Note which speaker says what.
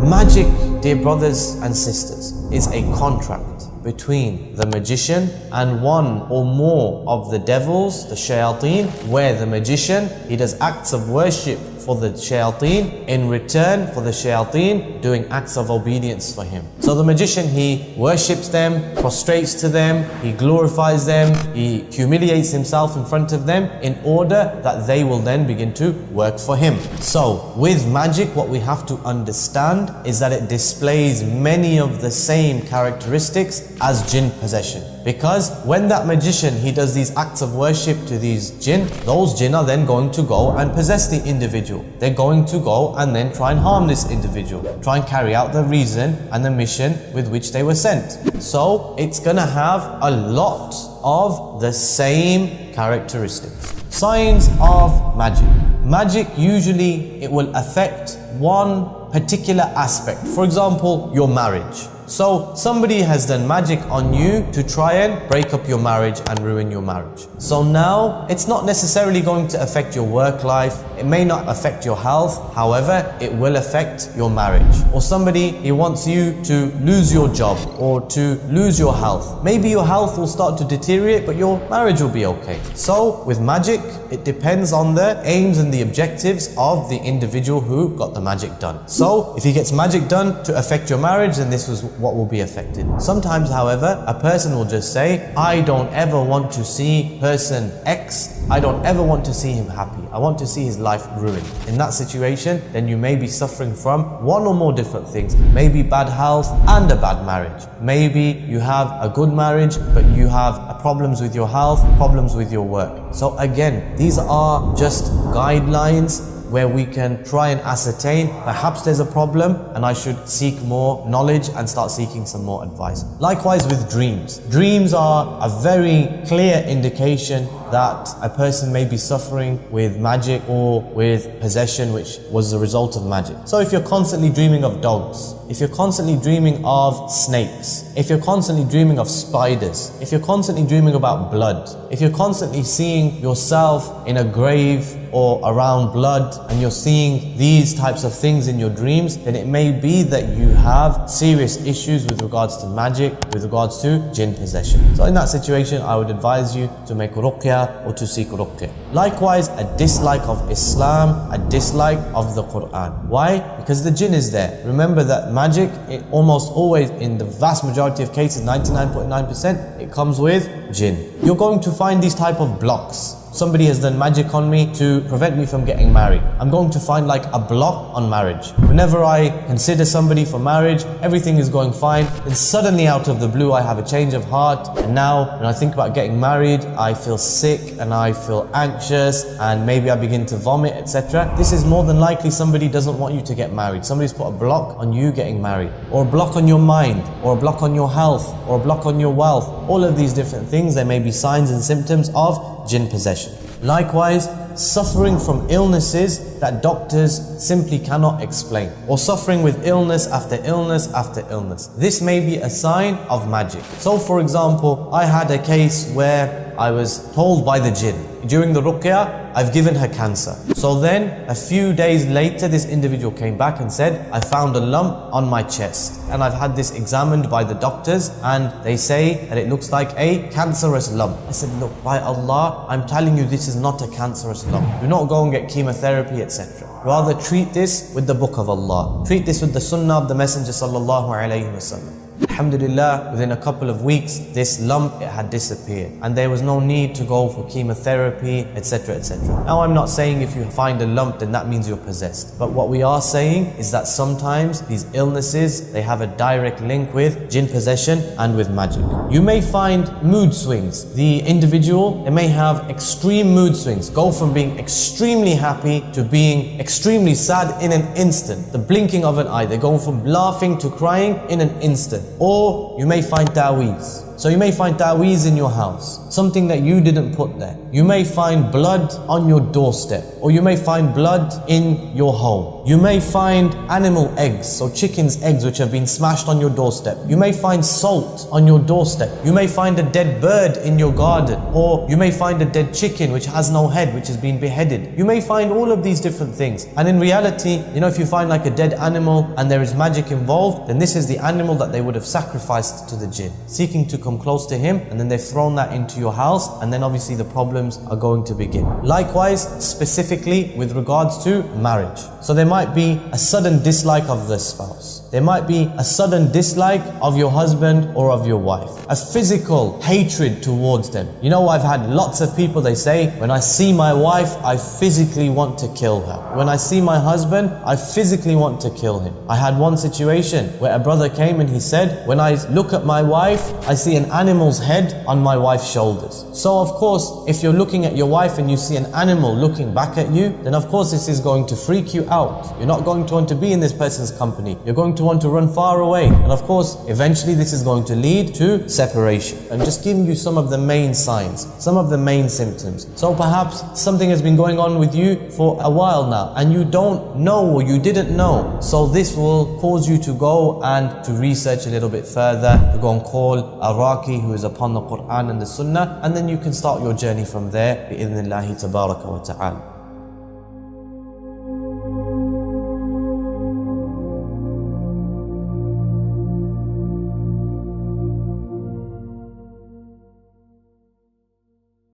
Speaker 1: Magic, dear brothers and sisters, is a contract between the magician and one or more of the devils, the shayateen, where the magician, he does acts of worship for the shayateen, in return for the shayateen doing acts of obedience for him. So the magician, he worships them, prostrates to them, he glorifies them, he humiliates himself in front of them in order that they will then begin to work for him. So with magic, what we have to understand is that it displays many of the same characteristics as jinn possession. Because when that magician, he does these acts of worship to these jinn, those jinn are then going to go and possess the individual. They're going to go and then try and harm this individual, try and carry out the reason and the mission with which they were sent. So it's gonna have a lot of the same characteristics. Signs of magic. Magic usually, it will affect one particular aspect. For example, your marriage. So somebody has done magic on you to try and break up your marriage and ruin your marriage. So now it's not necessarily going to affect your work life. It may not affect your health. However, it will affect your marriage. Or somebody, he wants you to lose your job or to lose your health. Maybe your health will start to deteriorate, but your marriage will be okay. So with magic, it depends on the aims and the objectives of the individual who got the magic done. So if he gets magic done to affect your marriage, then this was what will be affected. Sometimes, however, a person will just say, I don't ever want to see person X, I don't ever want to see him happy. I want to see his life ruined. In that situation, then you may be suffering from one or more different things. Maybe bad health and a bad marriage. Maybe you have a good marriage, but you have problems with your health, problems with your work. So again, these are just guidelines where we can try and ascertain perhaps there's a problem and I should seek more knowledge and start seeking some more advice. Likewise with dreams. Dreams are a very clear indication that a person may be suffering with magic or with possession which was the result of magic. So if you're constantly dreaming of dogs, if you're constantly dreaming of snakes, if you're constantly dreaming of spiders, if you're constantly dreaming about blood, if you're constantly seeing yourself in a grave or around blood and you're seeing these types of things in your dreams, then it may be that you have serious issues with regards to magic, with regards to jinn possession. So in that situation, I would advise you to make ruqya or to seek ruqya. Likewise, a dislike of Islam, a dislike of the Quran. Why? Because the jinn is there. Remember that magic, it almost always, in the vast majority of cases, 99.9%, it comes with jinn. You're going to find these type of blocks. Somebody has done magic on me to prevent me from getting married. I'm going to find like a block on marriage. Whenever I consider somebody for marriage, everything is going fine. Then suddenly out of the blue, I have a change of heart. And now when I think about getting married, I feel sick and I feel anxious and maybe I begin to vomit, etc. This is more than likely somebody doesn't want you to get married. Somebody's put a block on you getting married, or a block on your mind, or a block on your health, or a block on your wealth. All of these different things, there may be signs and symptoms of jinn possession. Likewise, suffering from illnesses that doctors simply cannot explain, or suffering with illness after illness after illness. This may be a sign of magic. So for example, I had a case where I was told by the jinn, during the ruqya, I've given her cancer. So then, a few days later, this individual came back and said, I found a lump on my chest. And I've had this examined by the doctors and they say that it looks like a cancerous lump. I said, look, by Allah, I'm telling you this is not a cancerous lump. Do not go and get chemotherapy, etc. Rather treat this with the book of Allah. Treat this with the sunnah of the Messenger sallallahu alayhi wasallam. Alhamdulillah, within a couple of weeks, this lump, it had disappeared. And there was no need to go for chemotherapy, etc, etc. Now, I'm not saying if you find a lump, then that means you're possessed. But what we are saying is that sometimes these illnesses, they have a direct link with jinn possession and with magic. You may find mood swings. The individual, they may have extreme mood swings. Go from being extremely happy to being extremely sad in an instant. The blinking of an eye. They go from laughing to crying in an instant. Or you may find ta'weez. So you may find ta'weez in your house, something that you didn't put there. You may find blood on your doorstep, or you may find blood in your home. You may find animal eggs, so chicken's eggs which have been smashed on your doorstep. You may find salt on your doorstep. You may find a dead bird in your garden, or you may find a dead chicken which has no head, which has been beheaded. You may find all of these different things. And in reality, if you find like a dead animal and there is magic involved, then this is the animal that they would have sacrificed to the jinn, seeking to come close to him, and then they've thrown that into your house, and then obviously the problems are going to begin. Likewise, specifically with regards to marriage. So there might be a sudden dislike of the spouse. There might be a sudden dislike of your husband or of your wife. A physical hatred towards them. I've had lots of people, they say, when I see my wife, I physically want to kill her. When I see my husband, I physically want to kill him. I had one situation where a brother came and he said, when I look at my wife, I see an animal's head on my wife's shoulders. So of course, if you're looking at your wife and you see an animal looking back at you, then of course this is going to freak you out. You're not going to want to be in this person's company. You're going to want to run far away. And of course, eventually this is going to lead to separation. I'm just giving you some of the main signs, some of the main symptoms. So perhaps something has been going on with you for a while now and you don't know, or you didn't know. So this will cause you to go and to research a little bit further, to go and call a Raqi who is upon the Quran and the Sunnah, and then you can start your journey from there, bi-idhnillahi tabaraka wa ta'ala.